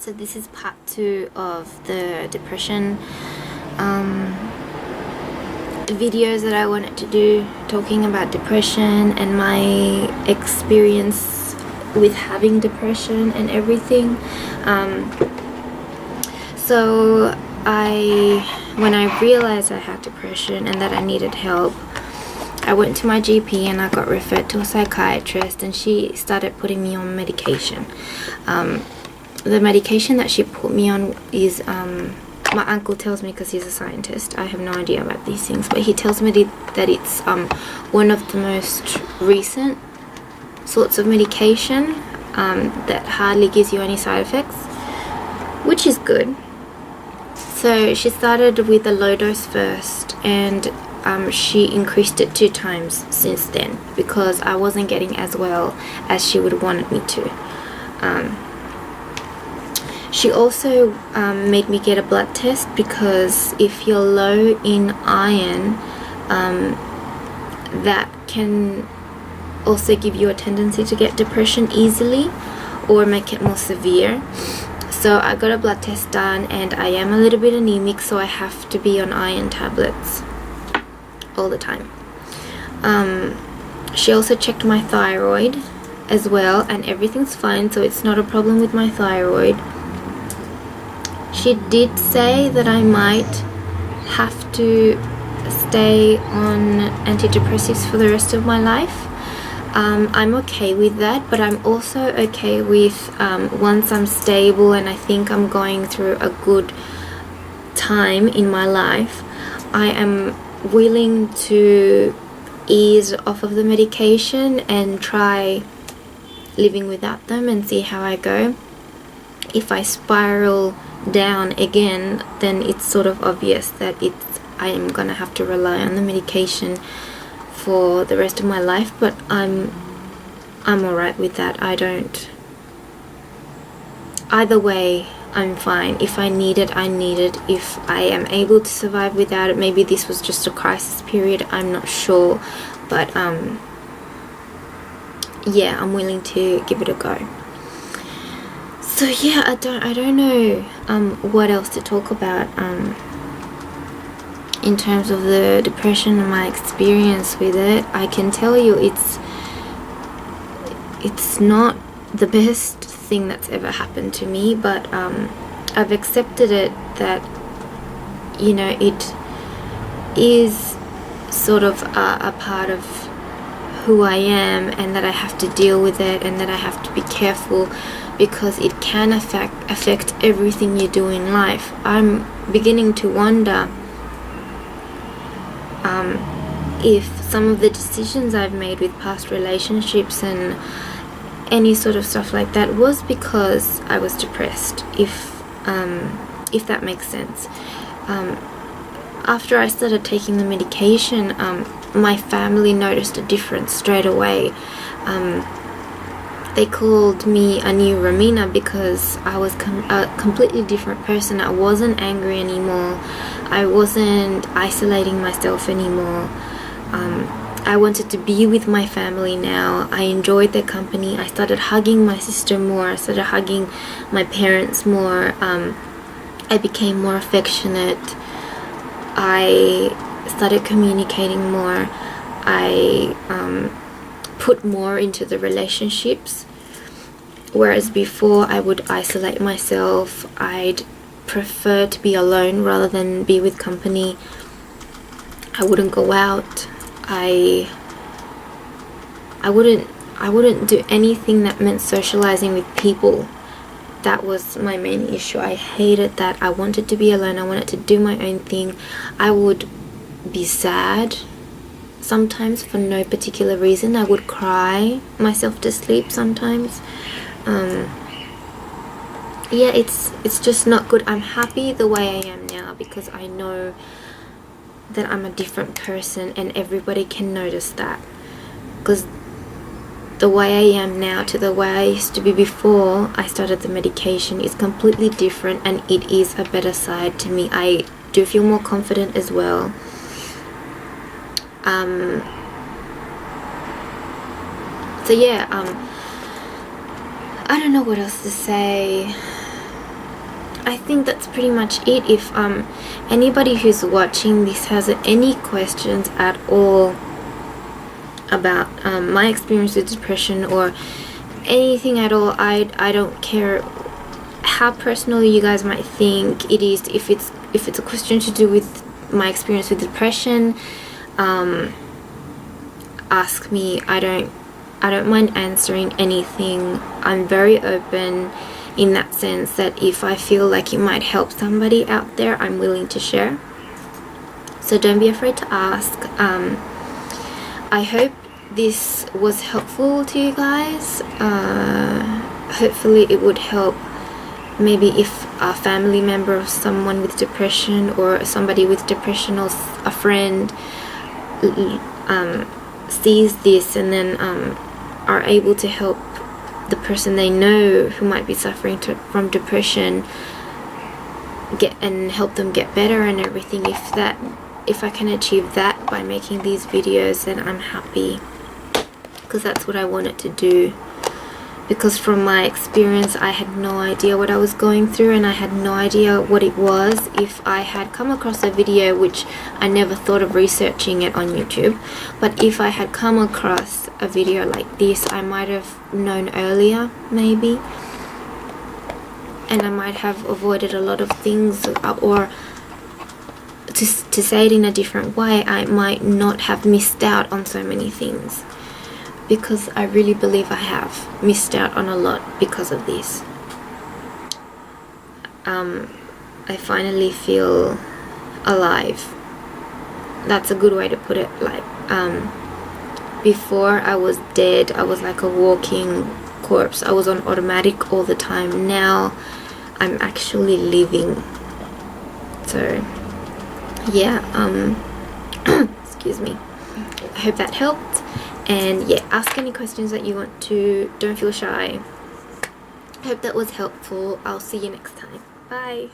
So this is part 2 of the depression videos that I wanted to do, talking about depression and my experience with having depression and everything. So when I realized I had depression and that I needed help, I went to my GP and I got referred to a psychiatrist, and she started putting me on medication. The medication that she put me on is, my uncle tells me, because he's a scientist, I have no idea about these things, but he tells me that it's one of the most recent sorts of medication that hardly gives you any side effects, which is good. So she started with a low dose first, and she increased it 2 times since then, because I wasn't getting as well as she would have wanted me to. She also made me get a blood test, because if you're low in iron, that can also give you a tendency to get depression easily or make it more severe. So I got a blood test done, and I am a little bit anemic, so I have to be on iron tablets all the time. She also checked my thyroid as well, and everything's fine, so it's not a problem with my thyroid. She did say that I might have to stay on antidepressives for the rest of my life. I'm okay with that, but I'm also okay with once I'm stable and I think I'm going through a good time in my life, I am willing to ease off of the medication and try living without them and see how I go. If I spiral down again, then it's sort of obvious that I am gonna have to rely on the medication for the rest of my life, but I'm alright with that. Either way, I'm fine. If I need it, I need it. If I am able to survive without it, maybe this was just a crisis period, I'm not sure, but yeah, I'm willing to give it a go. So yeah, I don't know what else to talk about in terms of the depression and my experience with it. I can tell you it's not the best thing that's ever happened to me, but I've accepted it, that, you know, it is sort of a part of who I am, and that I have to deal with it, and that I have to be careful, because it can affect everything you do in life. I'm beginning to wonder if some of the decisions I've made with past relationships and any sort of stuff like that was because I was depressed, if that makes sense. After I started taking the medication, my family noticed a difference straight away. They called me a new Romina, because I was a completely different person. I wasn't angry anymore. I wasn't isolating myself anymore. I wanted to be with my family now. I enjoyed their company. I started hugging my sister more. I started hugging my parents more. I became more affectionate. I started communicating more. I put more into the relationships, whereas before I would isolate myself. I'd prefer to be alone rather than be with company. I wouldn't go out. I wouldn't do anything that meant socializing with people. That was my main issue. I hated that. I wanted to be alone. I wanted to do my own thing. I would be sad sometimes for no particular reason. I would cry myself to sleep sometimes. Yeah, it's just not good. I'm happy the way I am now, because I know that I'm a different person, and everybody can notice that, because the way I am now to the way I used to be before I started the medication is completely different, and it is a better side to me. I do feel more confident as well. So yeah, I don't know what else to say. I think that's pretty much it. If anybody who's watching this has any questions at all about my experience with depression or anything at all, I don't care how personal you guys might think it is. If it's a question to do with my experience with depression, ask me. I don't mind answering anything. I'm very open in that sense, that if I feel like it might help somebody out there, I'm willing to share. So don't be afraid to ask. I hope this was helpful to you guys. Hopefully it would help maybe if a family member of someone with depression, or somebody with depression, or a friend sees this and then are able to help the person they know who might be suffering from depression and help them get better and everything. If I can achieve that by making these videos, then I'm happy, because that's what I wanted to do. Because from my experience, I had no idea what I was going through, and I had no idea what it was. If I had come across a video, which I never thought of researching it on YouTube, but if I had come across a video like this, I might have known earlier, maybe, and I might have avoided a lot of things, or to say it in a different way, I might not have missed out on so many things. Because I really believe I have missed out on a lot because of this. I finally feel alive. That's a good way to put it. Like, before I was dead, I was like a walking corpse. I was on automatic all the time. Now I'm actually living. So yeah, excuse me. I hope that helped. And yeah, ask any questions that you want to. Don't feel shy. Hope that was helpful. I'll see you next time. Bye.